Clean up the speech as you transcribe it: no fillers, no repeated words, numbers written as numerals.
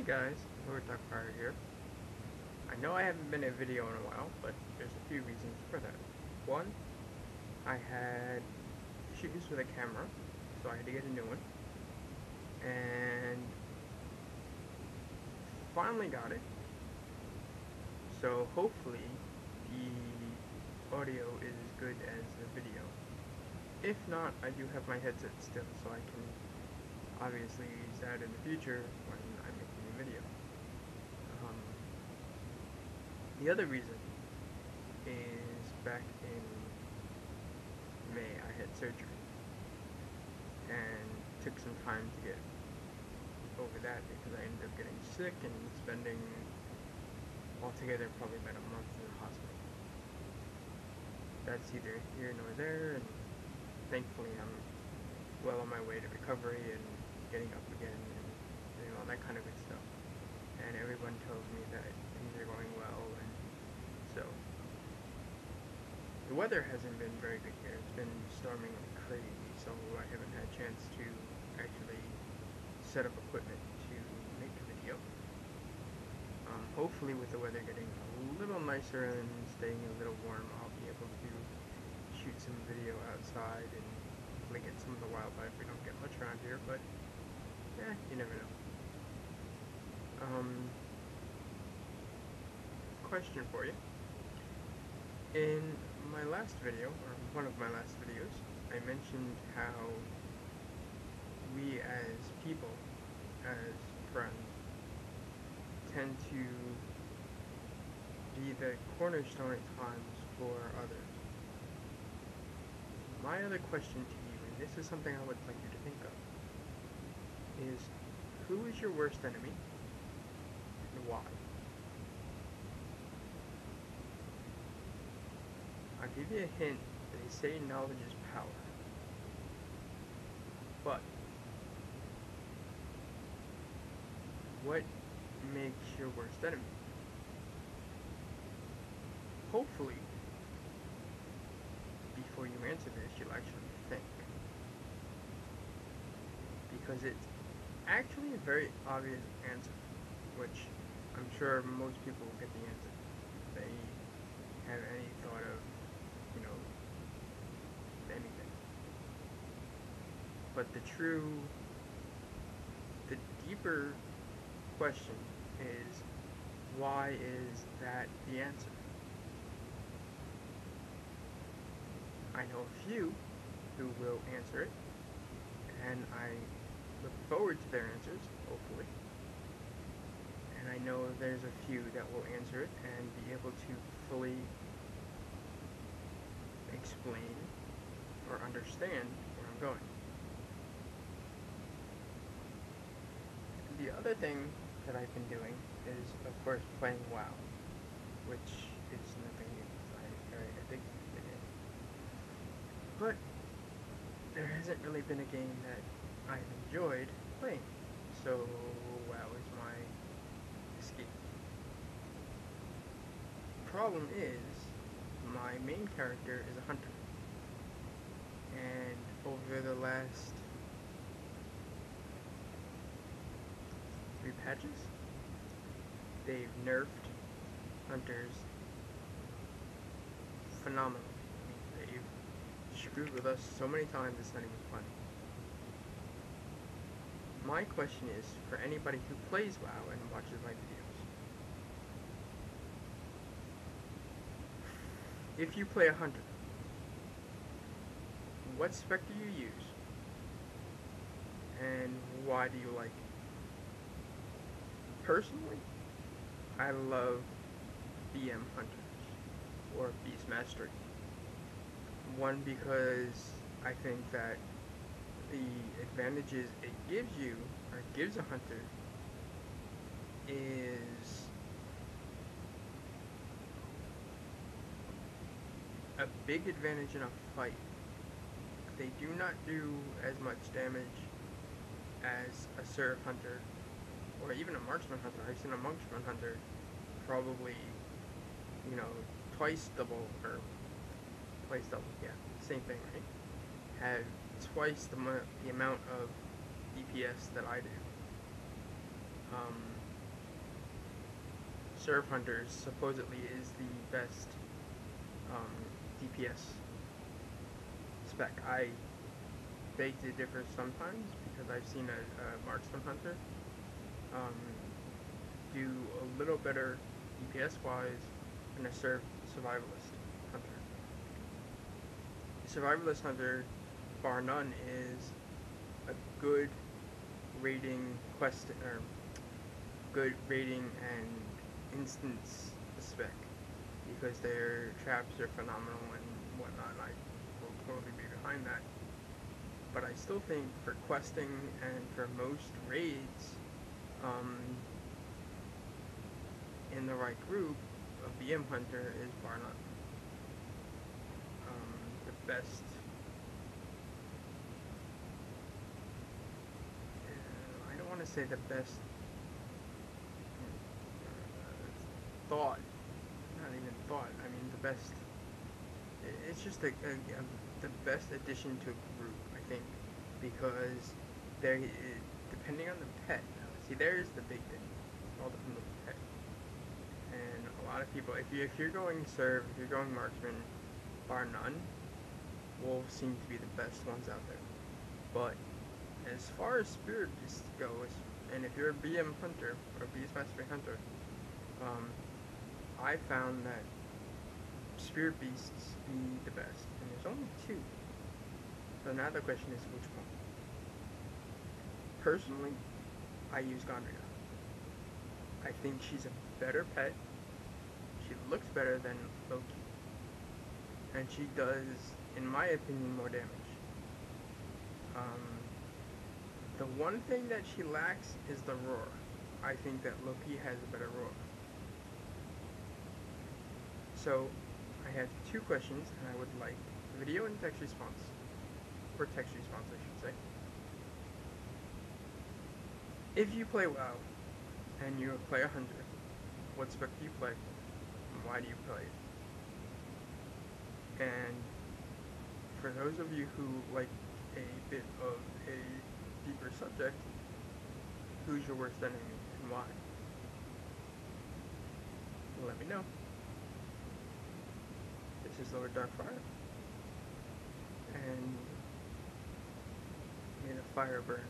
guys, Lord Darkfire here. I know I haven't been in a video in a while, but there's a few reasons for that. One, I had issues with a camera, so I had to get a new one. And finally got it. So hopefully the audio is as good as the video. If not, I do have my headset still, so I can obviously use that in the future when I'm making a video. The other reason is back in May I had surgery and took some time to get over that because I ended up getting sick and spending altogether probably about a month in the hospital. That's neither here nor there, and thankfully I'm well on my way to recovery and getting up again and doing all that kind of good stuff. And everyone tells me that things are going well, and so the weather hasn't been very good here. It's been storming like crazy, so I haven't had a chance to actually set up equipment to make a video. Hopefully with the weather getting a little nicer and staying a little warm, I'll be able to shoot some video outside and hopefully get some of the wildlife. We don't get much around here, but you never know. Question for you. In my last video, or one of my last videos, I mentioned how we as people, as friends, tend to be the cornerstone at times for others. My other question to you, and this is something I would like you to think of, is who is your worst enemy and why? I'll give you a hint. They say knowledge is power. But what makes your worst enemy? Hopefully, before you answer this, you'll actually think. Because it's actually a very obvious answer, which I'm sure most people will get the answer. If they have any thought of, anything. But the deeper question is, why is that the answer? I know a few who will answer it, and I look forward to their answers, hopefully. And I know there's a few that will answer it and be able to fully explain or understand where I'm going. The other thing that I've been doing is, of course, playing WoW, which is nothing new. I'm very addicted to it. But there hasn't really been a game that I've enjoyed playing, so WoW is my escape. Problem is, my main character is a hunter. And over the last 3 patches, they've nerfed hunters phenomenally. They've screwed with us so many times it's not even funny. My question is, for anybody who plays WoW and watches my videos, if you play a hunter, what spec do you use? And why do you like it? Personally, I love BM hunters, or Beast Mastery. One, because I think that the advantages it gives you, or gives a hunter, is a big advantage in a fight. They do not do as much damage as a Seraph hunter, or even a marksman hunter. I've seen a marksman hunter probably, twice double, or twice double, yeah, same thing, right? Have twice the amount of DPS that I do. Serve Hunters supposedly is the best DPS spec. I beg to differ sometimes because I've seen a Marksman Hunter um, do a little better DPS wise than a Survivalist Hunter. Survivalist Hunter, bar none, is a good rating quest or good rating and instance spec because their traps are phenomenal and whatnot. And I will totally be behind that. But I still think for questing and for most raids, um, in the right group, a BM Hunter is bar none the best. I don't want to say the best thought, not even thought. I mean the best. It's just the best addition to a group, I think, because there, depending on the pet. See, there's the big thing. All depends on the pet. And a lot of people, if you're going serve, if you're going marksman, bar none, wolves seem to be the best ones out there. But as far as spirit beasts goes, and if you're a BM hunter or beast mastery hunter, um, I found that spirit beasts be the best, and there's only two. So now the question is which one? Personally, I use Gondria. I think she's a better pet. She looks better than Loki, and she does, in my opinion, more damage. Um, the one thing that she lacks is the roar. I think that Loki has a better roar. So, I have two questions, and I would like video and text response, or text response, I should say. If you play WoW and you play a hunter, what spec do you play? And why do you play it? And for those of you who like a bit of a deeper subject, who's your worst enemy and why? Let me know. This is Lord Darkfire, and may the fire burn.